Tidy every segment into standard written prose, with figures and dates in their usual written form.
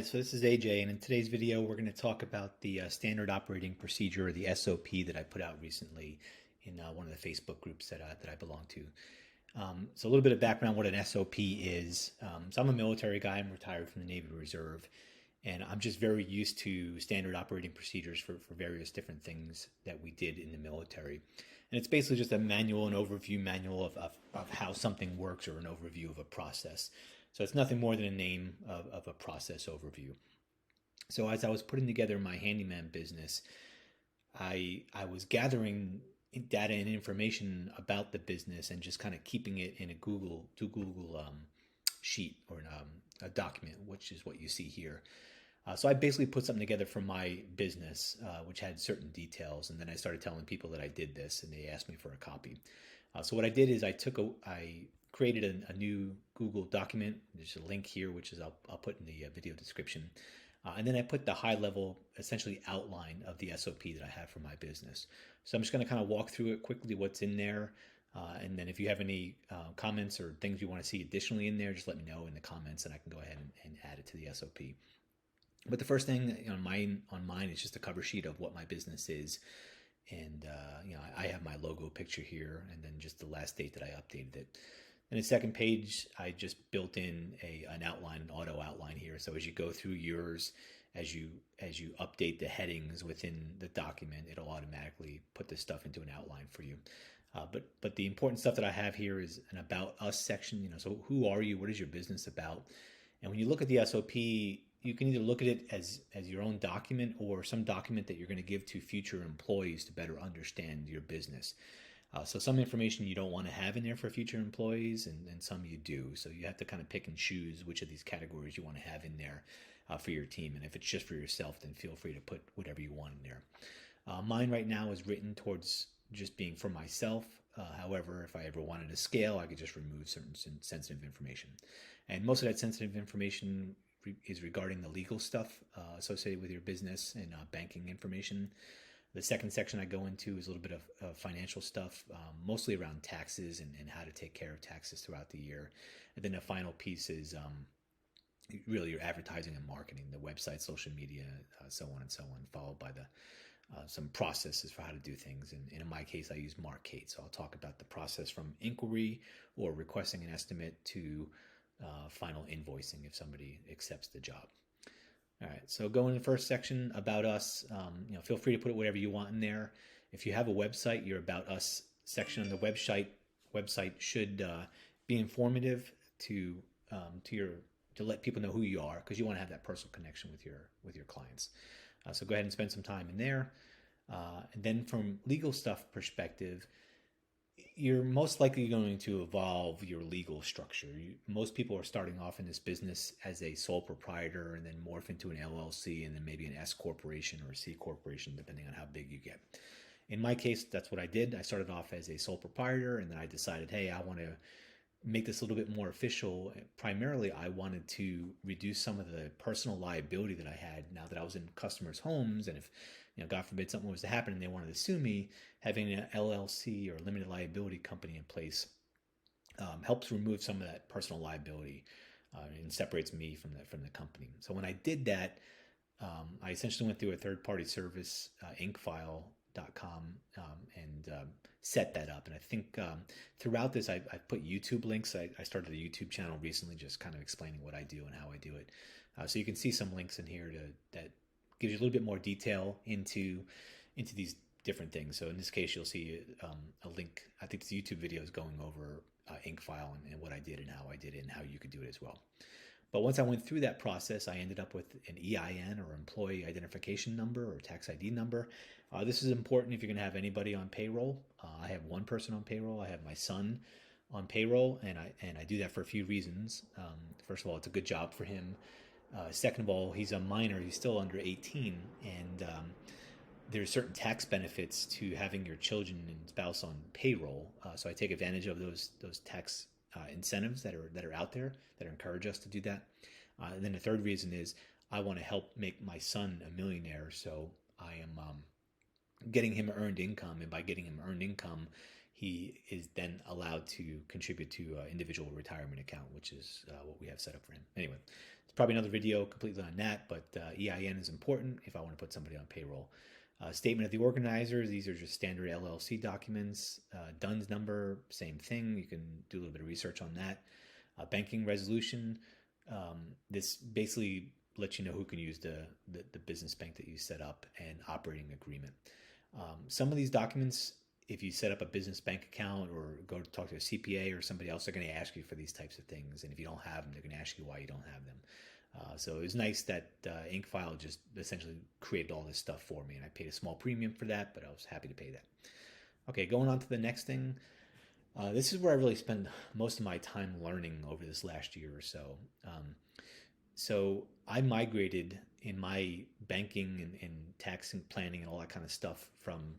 So this is AJ, and in today's video, we're going to talk about the standard operating procedure, or the SOP, that I put out recently in one of the Facebook groups that I belong to. So a little bit of background what an SOP is. So I'm a military guy. I'm retired from the Navy Reserve, and I'm just very used to standard operating procedures for various different things that we did in the military. And it's basically just a manual, an overview manual of how something works, or an overview of a process. So it's nothing more than a name of a process overview. So as I was putting together my handyman business, I was gathering data and information about the business and just kind of keeping it in a Google sheet, or a document, which is what you see here. So I basically put something together for my business, which had certain details, and then I started telling people that I did this, and they asked me for a copy. So what I did is I created a new Google document. There's a link here, which is I'll put in the video description. And then I put the high level, essentially, outline of the SOP that I have for my business. So I'm just going to kind of walk through it quickly, what's in there. And then if you have any comments or things you want to see additionally in there, just let me know in the comments, and I can go ahead and add it to the SOP. But the first thing on mine is just a cover sheet of what my business is. And I have my logo picture here, and then just the last date that I updated it. And the second page, I just built in an outline, an auto outline here. So as you go through yours, as you update the headings within the document, it'll automatically put this stuff into an outline for you. But the important stuff that I have here is an About Us section. So who are you? What is your business about? And when you look at the SOP, you can either look at it as your own document, or some document that you're going to give to future employees to better understand your business. So some information you don't want to have in there for future employees, and some you do. So you have to kind of pick and choose which of these categories you want to have in there for your team. And if it's just for yourself, then feel free to put whatever you want in there. Mine right now is written towards just being for myself. However, if I ever wanted to scale, I could just remove certain sensitive information. And most of that sensitive information is regarding the legal stuff associated with your business, and banking information. The second section I go into is a little bit of financial stuff, mostly around taxes and how to take care of taxes throughout the year. And then the final piece is really your advertising and marketing, the website, social media, so on and so on, followed by some processes for how to do things. And in my case, I use Mark8. So I'll talk about the process from inquiry or requesting an estimate to final invoicing if somebody accepts the job. All right, so go in the first section, About Us. Feel free to put whatever you want in there. If you have a website, your About Us section on the website should be informative to let people know who you are, because you want to have that personal connection with your clients. So go ahead and spend some time in there. And then from legal stuff perspective, you're most likely going to evolve your legal structure. Most people are starting off in this business as a sole proprietor, and then morph into an LLC, and then maybe an S corporation or a C corporation, depending on how big you get. In my case, that's what I did. I started off as a sole proprietor, and then I decided, hey, I want to make this a little bit more official. Primarily, I wanted to reduce some of the personal liability that I had now that I was in customers' homes. And if, God forbid, something was to happen and they wanted to sue me, having an LLC or limited liability company in place helps remove some of that personal liability and separates me from the company. So when I did that, I essentially went through a third-party service, inkfile.com, and set that up. And I think throughout this, I put YouTube links. I started a YouTube channel recently, just kind of explaining what I do and how I do it. So you can see some links in here that gives you a little bit more detail into these different things. So in this case, you'll see a link. I think this YouTube video is going over Inkfile and what I did and how I did it and how you could do it as well. But once I went through that process, I ended up with an EIN, or employee identification number, or tax ID number. This is important if you're going to have anybody on payroll. I have one person on payroll. I have my son on payroll, and I do that for a few reasons. First of all, it's a good job for him. Second of all, he's a minor. He's still under 18, and there's certain tax benefits to having your children and spouse on payroll. So I take advantage of those tax incentives that are out there that encourage us to do that. And then the third reason is I want to help make my son a millionaire. So I am getting him earned income, and by getting him earned income, he is then allowed to contribute to an individual retirement account, which is what we have set up for him. Anyway, It's probably another video completely on that, but EIN is important if I want to put somebody on payroll. Statement of the organizers, these are just standard LLC documents. DUNS number, same thing. You can do a little bit of research on that. Banking resolution, this basically lets you know who can use the business bank that you set up, and operating agreement. Some of these documents, if you set up a business bank account or go to talk to a CPA or somebody else, they're going to ask you for these types of things. And if you don't have them, they're going to ask you why you don't have them. So it was nice that InkFile just essentially created all this stuff for me, and I paid a small premium for that, but I was happy to pay that. Okay, going on to the next thing. This is where I really spend most of my time learning over this last year or so. So I migrated in my banking and tax and planning and all that kind of stuff from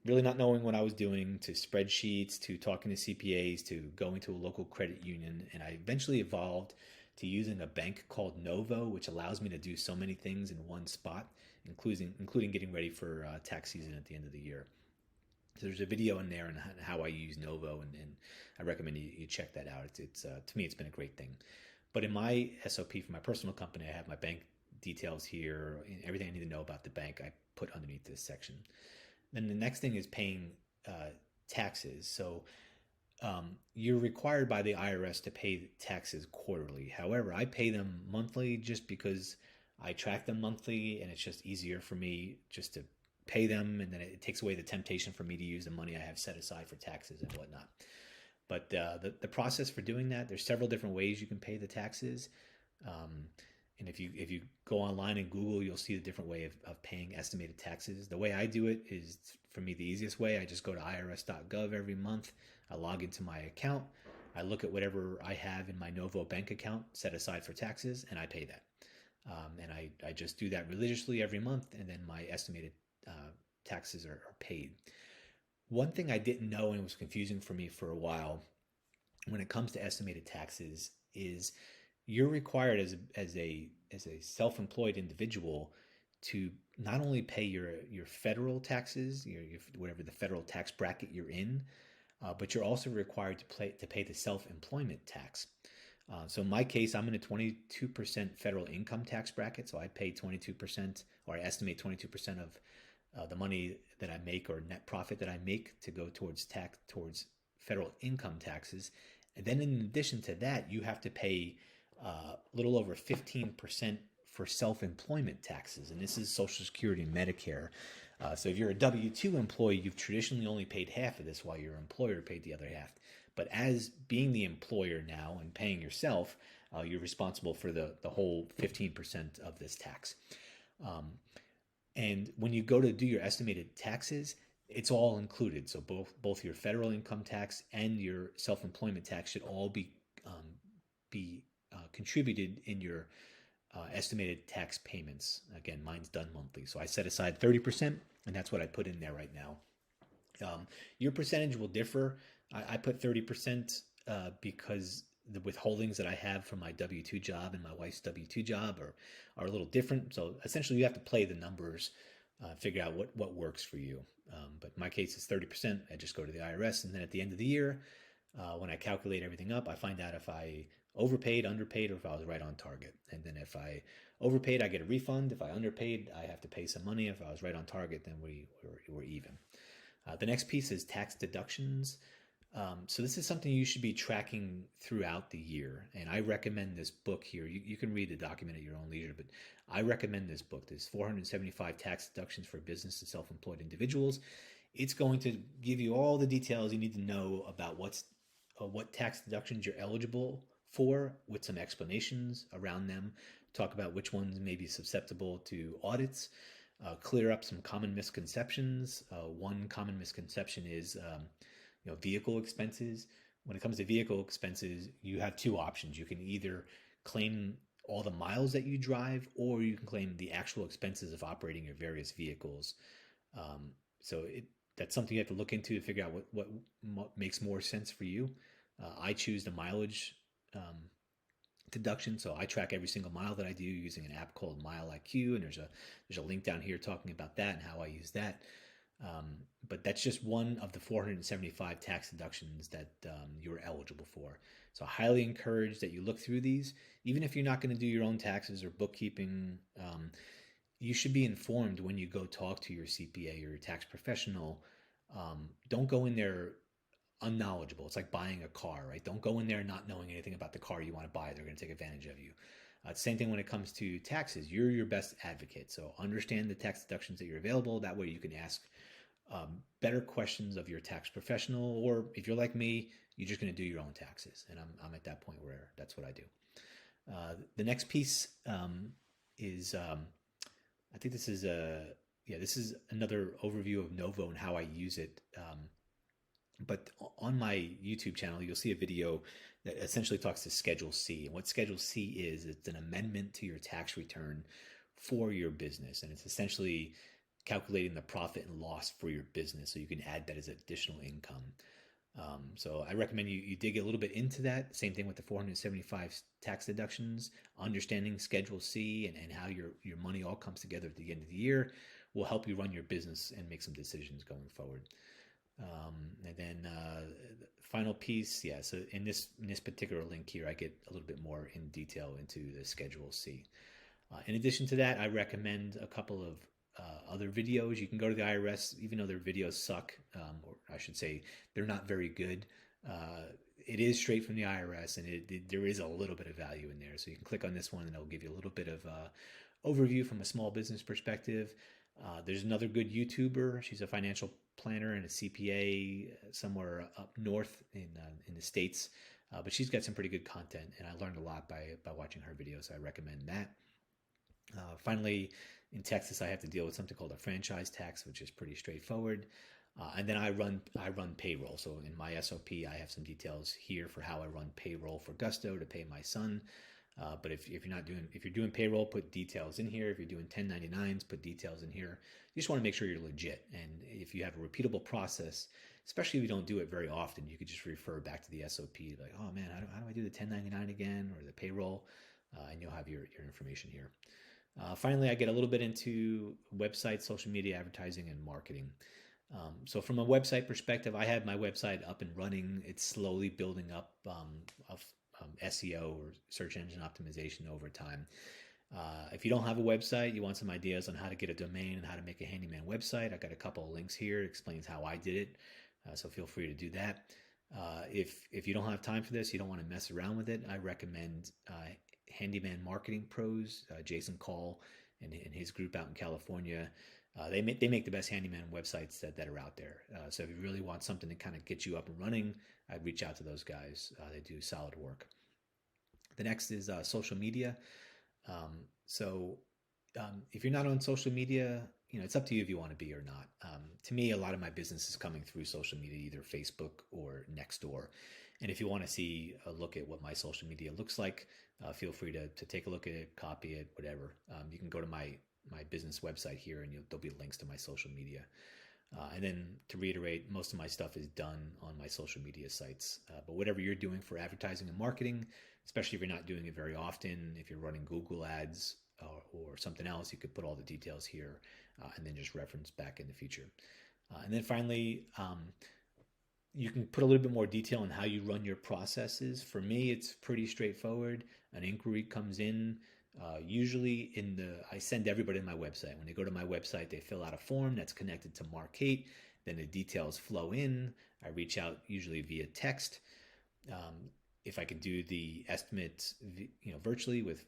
really not knowing what I was doing to spreadsheets to talking to CPAs to going to a local credit union. And I eventually evolved to using a bank called Novo, which allows me to do so many things in one spot, including getting ready for tax season at the end of the year. So there's a video in there on how I use Novo, and I recommend you check that out. It's to me, it's been a great thing. But in my SOP for my personal company, I have my bank details here, and everything I need to know about the bank I put underneath this section. Then the next thing is paying taxes. So you're required by the IRS to pay taxes quarterly. However, I pay them monthly just because I track them monthly, and it's just easier for me just to pay them, and then it takes away the temptation for me to use the money I have set aside for taxes and whatnot. But the process for doing that, there's several different ways you can pay the taxes. And if you go online and Google, you'll see the different way of paying estimated taxes. The way I do it is, for me, the easiest way. I just go to irs.gov every month. I log into my account. I look at whatever I have in my Novo bank account set aside for taxes, and I pay that. And I just do that religiously every month, and then my estimated taxes are paid. One thing I didn't know, and it was confusing for me for a while, when it comes to estimated taxes, is you're required as a self-employed individual to not only pay your federal taxes, your whatever the federal tax bracket you're in, but you're also required to pay the self-employment tax. So in my case, I'm in a 22% federal income tax bracket, so I pay 22%, or I estimate 22% of the money that I make, or net profit that I make, to go towards federal income taxes. And then in addition to that, you have to pay a little over 15% for self-employment taxes. And this is Social Security and Medicare. So if you're a W-2 employee, you've traditionally only paid half of this, while your employer paid the other half. But as being the employer now and paying yourself, you're responsible for the whole 15% of this tax. And when you go to do your estimated taxes, it's all included. So both your federal income tax and your self-employment tax should all be contributed in your estimated tax payments. Again, mine's done monthly. So I set aside 30%, and that's what I put in there right now. Your percentage will differ. I put 30% because the withholdings that I have from my W-2 job and my wife's W-2 job are a little different. So essentially you have to play the numbers, figure out what works for you. But in my case, it's 30%. I just go to the IRS, and then at the end of the year, when I calculate everything up, I find out if I overpaid, underpaid, or if I was right on target. And then if I overpaid, I get a refund. If I underpaid, I have to pay some money. If I was right on target, then we're even. The next piece is tax deductions. So this is something you should be tracking throughout the year. And I recommend this book here. You can read the document at your own leisure, but I recommend this book. There's 475 tax deductions for business and self-employed individuals. It's going to give you all the details you need to know about what tax deductions you're eligible for, with some explanations around them. Talk about which ones may be susceptible to audits. Clear up some common misconceptions. One common misconception is vehicle expenses. When it comes to vehicle expenses, you have two options. You can either claim all the miles that you drive, or you can claim the actual expenses of operating your various vehicles. So that's something you have to look into to figure out what makes more sense for you. I choose the mileage deduction, so I track every single mile that I do using an app called Mile IQ, and there's a link down here talking about that and how I use that. But that's just one of the 475 tax deductions that you're eligible for. So I highly encourage that you look through these. Even if you're not going to do your own taxes or bookkeeping, you should be informed when you go talk to your CPA or your tax professional. Don't go in there unknowledgeable. It's like buying a car, right? Don't go in there not knowing anything about the car you want to buy. They're going to take advantage of you. Same thing when it comes to taxes. You're your best advocate. So understand the tax deductions that you're available. That way you can ask better questions of your tax professional. Or if you're like me, you're just going to do your own taxes. And I'm at that point where that's what I do. The next piece is, I think this is this is another overview of Novo and how I use it. But on my YouTube channel, you'll see a video that essentially talks to Schedule C. And what Schedule C is, it's an amendment to your tax return for your business. And it's essentially calculating the profit and loss for your business so you can add that as additional income. So I recommend you dig a little bit into that. Same thing with the 475 tax deductions. Understanding Schedule C and how your money all comes together at the end of the year will help you run your business and make some decisions going forward. And then the final piece, so in this particular link here, I get a little bit more in detail into the Schedule C. In addition to that, I recommend a couple of other videos. You can go to the IRS, even though their videos suck, or I should say they're not very good. It is straight from the IRS, and there is a little bit of value in there. So you can click on this one, and it'll give you a little bit of overview from a small business perspective. There's another good YouTuber. She's a financial planner and a CPA somewhere up north in the States, but she's got some pretty good content, and I learned a lot by watching her videos. So I recommend that. Finally, in Texas, I have to deal with something called a franchise tax, which is pretty straightforward. And then I run payroll. So in my SOP, I have some details here for how I run payroll for Gusto to pay my son. But if you're doing payroll, put details in here. If you're doing 1099s, put details in here. You just want to make sure you're legit. And if you have a repeatable process, especially if you don't do it very often, you could just refer back to the SOP. Like, oh man, how do I do the 1099 again or the payroll? And you'll have your information here. Finally, I get a little bit into website, social media, advertising, and marketing. So from a website perspective, I have my website up and running. It's slowly building up SEO or search engine optimization over time. If you don't have a website, you want some ideas on how to get a domain and how to make a Handyman website, I got a couple of links here. It explains how I did it. So feel free to do that. If you don't have time for this, you don't want to mess around with it, I recommend Handyman Marketing Pros, Jason Call and his group out in California. They make the best handyman websites that are out there. So if you really want something to kind of get you up and running, I'd reach out to those guys. They do solid work. The next is social media. If you're not on social media, it's up to you if you want to be or not. To me, a lot of my business is coming through social media, either Facebook or Nextdoor. And if you want to see a look at what my social media looks like, feel free to take a look at it, copy it, whatever. You can go to my business website here, and there'll be links to my social media. And then to reiterate, most of my stuff is done on my social media sites. But whatever you're doing for advertising and marketing, especially if you're not doing it very often, if you're running Google ads or something else, you could put all the details here and then just reference back in the future. And then finally, you can put a little bit more detail on how you run your processes. For me, it's pretty straightforward. An inquiry comes in. Usually I send everybody to my website. When they go to my website, they fill out a form that's connected to Mark8. Then the details flow in. I reach out usually via text. If I could do the estimate, virtually with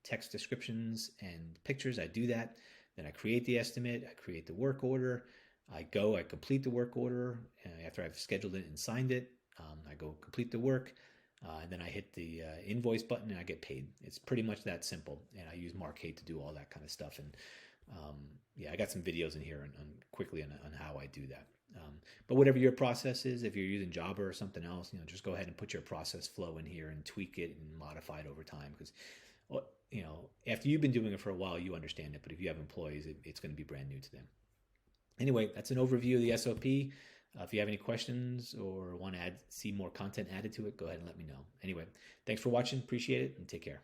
text descriptions and pictures, I do that. Then I create the estimate. I create the work order. I complete the work order after I've scheduled it and signed it. I go complete the work. And then I hit the invoice button and I get paid. It's pretty much that simple. And I use Mark8 to do all that kind of stuff. And I got some videos in here quickly on how I do that. But whatever your process is, if you're using Java or something else, just go ahead and put your process flow in here and tweak it and modify it over time. Because, after you've been doing it for a while, you understand it. But if you have employees, it's going to be brand new to them. Anyway, that's an overview of the SOP. If you have any questions or want to see more content added to it, go ahead and let me know. Anyway, thanks for watching. Appreciate it, and take care.